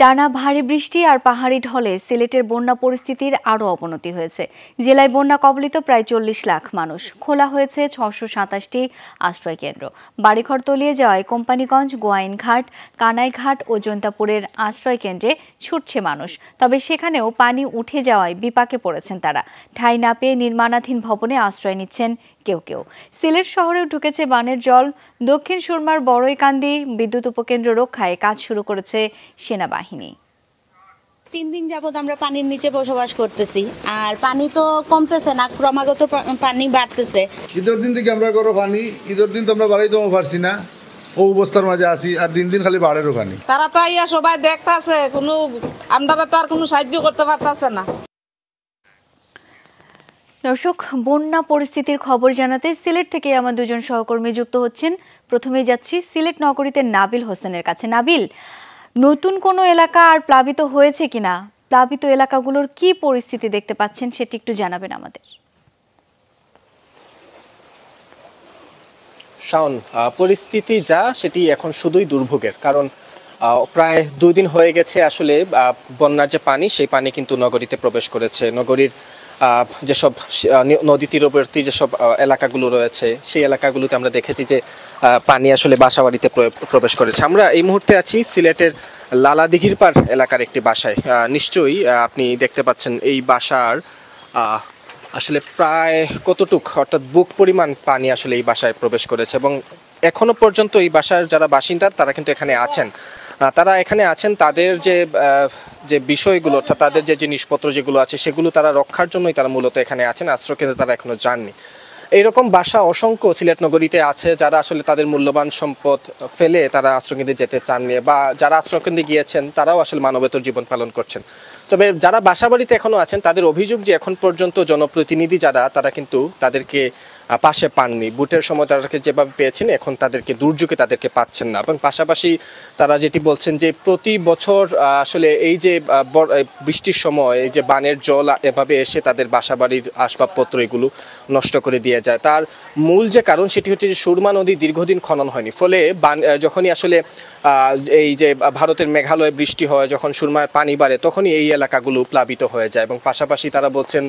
টানা ভারী বৃষ্টি আর পাহাড়ি ঢলে সিলেটের বন্যা পরিস্থিতির আরও অবনতি হয়েছে। জেলায় বন্যা কবলিত প্রায় 40 লাখ মানুষ। খোলা হয়েছে 627টি আশ্রয় কেন্দ্র। বাড়িঘর তলিয়ে যাওয়ায় কোম্পানিগঞ্জ, গোয়াইনঘাট, কানাইঘাট ও জৈন্তাপুরের আশ্রয় কেন্দ্রে ছুটছে মানুষ। তবে সেখানেও পানি উঠে যাওয়ায় বিপাকে পড়েছেন তারা। ঠাঁই না পেয়ে নির্মাণাধীন ভবনে আশ্রয় নিচ্ছেন কেউ কেউ। সিলেট শহরেও ঢুকেছে বানের জল। দক্ষিণ সুরমার বড়ইকান্দি বিদ্যুৎ উপকেন্দ্র রক্ষায় কাজ শুরু করেছে সেনাবাহিনী। 3 দিন যাবত আমরা পানির নিচে বসবাস করতেছি, আর পানি তো কমতেছে না, ক্রমাগত পানি বাড়তেছে। ঈদের দিন থেকে আমরা করো পানি, ঈদের দিন তো আমরা বাড়াইতে পারছি না, ও অবস্থার মাঝে আসি, আর দিন দিন খালি বাড়েরও পানি। তারা তো আইয়া সবাই দেখতেছে, কোনো আমরা তো আর কোনো সাহায্য করতে পারতেছে না। দর্শক, বন্যা পরিস্থিতির খবর জানাতে সিলেট থেকে আমার দুজন সহকর্মী যুক্ত হচ্ছেন। প্রথমেই যাচ্ছি সিলেট নগরীতে নাবিল হোসেনের কাছে। নাবিল, নতুন কোনো এলাকা আর প্লাবিত হয়েছে কিনা, প্লাবিত এলাকাগুলোর কি পরিস্থিতি দেখতে পাচ্ছেন সেটি একটু জানাবেন আমাদের। শাওন, পরিস্থিতি যা সেটি এখন শুধুই দুর্ভোগের, কারণ প্রায় 2 দিন হয়ে গেছে আসলে বন্যার যে পানি, সেই পানি কিন্তু নগরীতে প্রবেশ করেছে। নগরীর যেসব নদী তীরবর্তী যেসব এলাকাগুলো রয়েছে, সেই এলাকাগুলোতে আমরা দেখেছি যে পানি আসলে বাসাবাড়িতে প্রবেশ করেছে। আমরা এই মুহূর্তে আছি সিলেটের লালাদিঘির পাড় এলাকার একটি বাসায়। নিশ্চয়ই আপনি দেখতে পাচ্ছেন এই বাসার আসলে প্রায় কতটুক, অর্থাৎ বুক পরিমাণ পানি আসলে এই বাসায় প্রবেশ করেছে, এবং এখনো পর্যন্ত এই বাসার যারা বাসিন্দা তারা কিন্তু এখানে আছেন। তাদের যে বিষয়গুলো, অর্থাৎ তাদের যে জিনিসপত্র যেগুলো আছে সেগুলো তারা রক্ষার জন্যই তারা মূলত এখানে আছেন। আশ্রয়কেন্দ্রে তারা এখনো যাননি। এইরকম বাসা অসংখ্য সিলেট নগরীতে আছে, যারা আসলে তাদের মূল্যবান সম্পদ ফেলে তারা আশ্রয়কেন্দ্রে যেতে চাননি, বা যারা আশ্রয়কেন্দ্রে গিয়েছেন তারাও আসলে মানবেতর জীবন পালন করছেন। তবে যারা বাসাবাড়িতে এখনো আছেন তাদের অভিযোগ যে এখন পর্যন্ত জনপ্রতিনিধি যারা, তারা কিন্তু তাদেরকে পাশে পাননি। বুটের সময় তাদেরকে যেভাবে পেয়েছেন, এখন তাদেরকে দুর্যোগে তাদেরকে পাচ্ছেন না। এবং পাশাপাশি তারা যেটি বলছেন যে প্রতি বছর আসলে এই যে বৃষ্টির সময় এই যে বানের জল এভাবে এসে তাদের বাসাবাড়ির আসবাবপত্র এগুলো নষ্ট করে দিয়ে যায়। তার মূল যে কারণ সেটি হচ্ছে যে সুরমা নদী দীর্ঘদিন খনন হয়নি, ফলে যখনই আসলে এই যে ভারতের মেঘালয়ে বৃষ্টি হয়, যখন সুরমার পানি বাড়ে, তখনই এই এলাকাগুলো প্লাবিত হয়ে যায়। এবং পাশাপাশি তারা বলছেন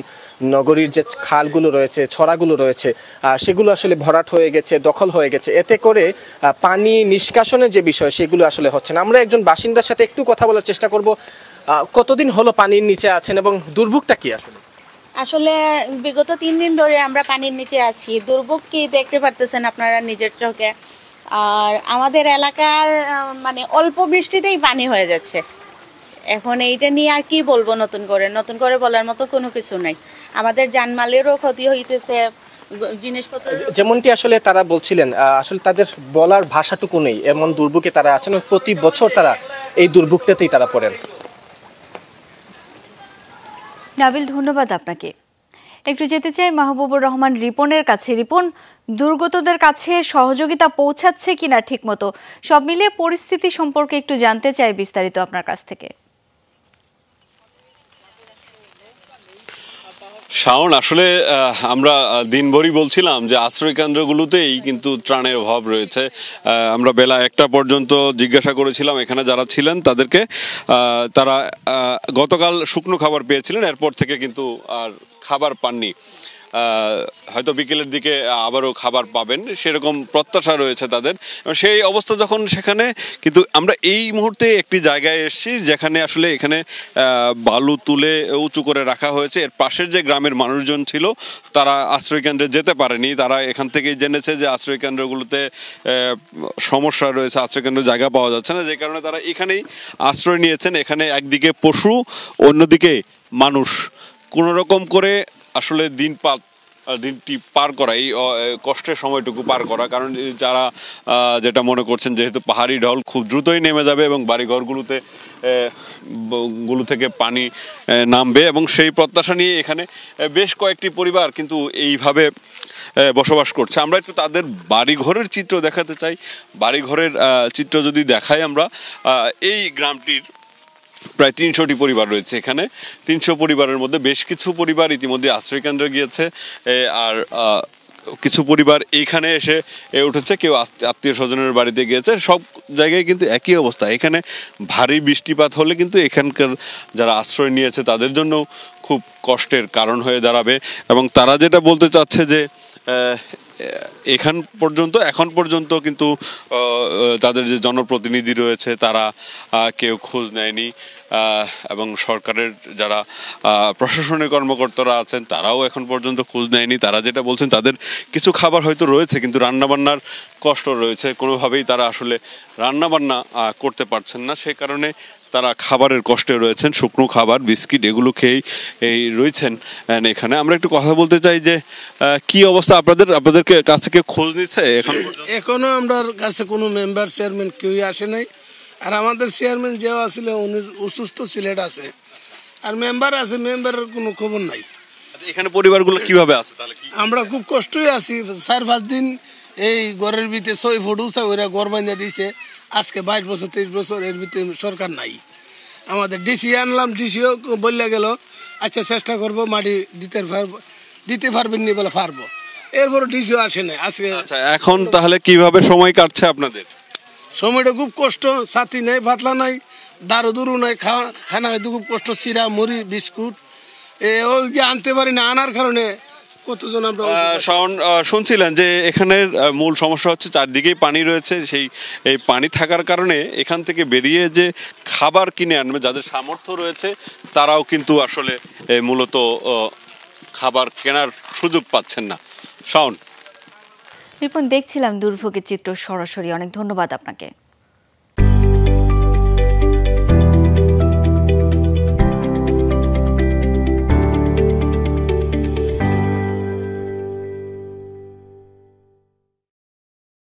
নগরীর যে খালগুলো রয়েছে, ছড়াগুলো রয়েছে, সেগুলো আসলে ভরাট হয়ে গেছে, দখল হয়ে গেছে। এতে করে পানি নিষ্কাশনের যে বিষয় সেগুলো আসলে হচ্ছে না। আমরা একজন বাসিন্দার সাথে একটু কথা বলার চেষ্টা করব। কতদিন হলো পানির নিচে আছেন এবং দুর্ভোগটা কি? আসলে বিগত 3 দিন ধরে আমরা পানির নিচে আছি। দুর্ভোগ কি দেখতে পারতেছেন আপনারা নিজের চোখে। আর আমাদের এলাকার মানে অল্প বৃষ্টিতেই পানি হয়ে যাচ্ছে। এখন এইটা নিয়ে আর কি বলবো, নতুন করে বলার মতো কোনো কিছু নাই। আমাদের জানমালেরও ক্ষতি হইতেছে, জিনিসপত্র যেমনটি আসলে তারা বলছিলেন, আসলে তাদের বলার ভাষাটুকু নেই, এমন দুর্ভোগে তারা আছেন। প্রতি বছর তারা এই দুর্ভোগটাতেই তারা পড়েন। নাবিল, ধন্যবাদ আপনাকে। একটু যেতে চাই মাহবুবুর রহমান রিপনের কাছে। রিপন, দুর্গতদের কাছে সহযোগিতা পৌঁছাচ্ছে কিনা ঠিকমতো, সব মিলিয়ে পরিস্থিতি সম্পর্কে একটু জানতে চাই বিস্তারিত আপনার কাছ থেকে। শাওন, আসলে আমরা দিনভরই বলছিলাম যে আশ্রয় কেন্দ্রগুলোতেই কিন্তু ত্রাণের অভাব রয়েছে। আমরা বেলা 1টা পর্যন্ত জিজ্ঞাসা করেছিলাম এখানে যারা ছিলেন তাদেরকে, তারা গতকাল শুকনো খাবার পেয়েছিলেন, এরপর থেকে কিন্তু আর খাবার পাননি। হয়তো বিকেলের দিকে আবারও খাবার পাবেন সেরকম প্রত্যাশা রয়েছে তাদের। সেই অবস্থা যখন সেখানে, কিন্তু আমরা এই মুহূর্তে একটি জায়গায় এসেছি যেখানে আসলে এখানে বালু তুলে উঁচু করে রাখা হয়েছে। এর পাশের যে গ্রামের মানুষজন ছিল তারা আশ্রয়কেন্দ্রে যেতে পারেনি। তারা এখান থেকেই জেনেছে যে আশ্রয়কেন্দ্রগুলোতে সমস্যা রয়েছে, আশ্রয়কেন্দ্র জায়গা পাওয়া যাচ্ছে না, যে কারণে তারা এখানেই আশ্রয় নিয়েছেন। এখানে একদিকে পশু, অন্যদিকে মানুষ, কোনো রকম করে আসলে দিনটি পার করা, এই কষ্টের সময়টুকু পার করা। কারণ যারা যেটা মনে করছেন, যেহেতু পাহাড়ি ঢল খুব দ্রুতই নেমে যাবে এবং বাড়িঘরগুলোতে গুলো থেকে পানি নামবে, এবং সেই প্রত্যাশা নিয়ে এখানে বেশ কয়েকটি পরিবার কিন্তু এইভাবে বসবাস করছে। আমরা একটু তাদের বাড়িঘরের চিত্র দেখাতে চাই। বাড়িঘরের চিত্র যদি দেখাই আমরা, এই গ্রামটির প্রায় 300টি পরিবার রয়েছে এখানে। 300 পরিবারের মধ্যে বেশ কিছু পরিবার ইতিমধ্যে আশ্রয়কেন্দ্রে গিয়েছে, আর কিছু পরিবার এইখানে এসে উঠেছে, কেউ আত্মীয় স্বজনের বাড়িতে গিয়েছে। সব জায়গায় কিন্তু একই অবস্থা। এখানে ভারী বৃষ্টিপাত হলে কিন্তু এখানকার যারা আশ্রয় নিয়েছে তাদের জন্য খুব কষ্টের কারণ হয়ে দাঁড়াবে। এবং তারা যেটা বলতে চাচ্ছে যে এখন পর্যন্ত কিন্তু তাদের যে জনপ্রতিনিধি রয়েছে তারা কেউ খোঁজ নেয়নি, এবং সরকারের যারা প্রশাসনিক কর্মকর্তারা আছেন তারাও এখন পর্যন্ত খোঁজ নেয়নি। তারা যেটা বলছেন তাদের কিছু খাবার হয়তো রয়েছে, কিন্তু রান্নাবান্নার কষ্ট রয়েছে, কোনোভাবেই তারা আসলে রান্নাবান্না করতে পারছেন না। সে কারণে তারা খাবারের কষ্টে রয়েছেন, শুকনো খাবার বিস্কিট এগুলো খেয়েই রয়েছেন এখানে। আমরা একটু কথা বলতে চাই যে কি অবস্থা আপনাদের কাছ থেকে খোঁজ নিচ্ছে এখনো আমরা কাছে কোনো মেম্বার চেয়ারম্যান কেউই আসে নাই। আর আমাদের চেয়ারম্যান যে আসলে উনি অসুস্থ সিলেট আছে, আর মেম্বার আছে, মেম্বারের কোনো খবর নাই। এখানে পরিবারগুলো কিভাবে আছে তাহলে? আমরা খুব কষ্টই আছি। 4-5 দিন এই ঘরের ভিতরে 6 ফুট উঁচা ওরা ঘর বাঁধা দিয়েছে। আজকে 22 বছর 23 বছর এর ভিতরে সরকার নাই। আমাদের ডিসি আনলাম, ডিসিও বললে গেল আচ্ছা চেষ্টা করবো, মাটি দিতে পারবেন নি বলে পারবো। এরপরে ডিসিও আসে না আজকে। এখন তাহলে কিভাবে সময় কাটছে আপনাদের? সময়টা খুব কষ্ট, ছাতি নেই, পাতলা নাই, দারু দুরু নাই, খানা খাইতে খুব কষ্ট। চিরা মুড়ি বিস্কুট আনতে পারি না, আনার কারণে কতজন আমরা শুনছিলেন যে এখানের মূল সমস্যা হচ্ছে চারদিকেই পানি রয়েছে। এই পানি থাকার কারণে এখান থেকে বেরিয়ে যে খাবার কিনে আনবে যাদের সামর্থ্য রয়েছে তারাও কিন্তু আসলে মূলত খাবার কেনার সুযোগ পাচ্ছেন না। শাওন, রিপন, দেখছিলাম দুর্ভোগের চিত্র সরাসরি। অনেক ধন্যবাদ আপনাকে।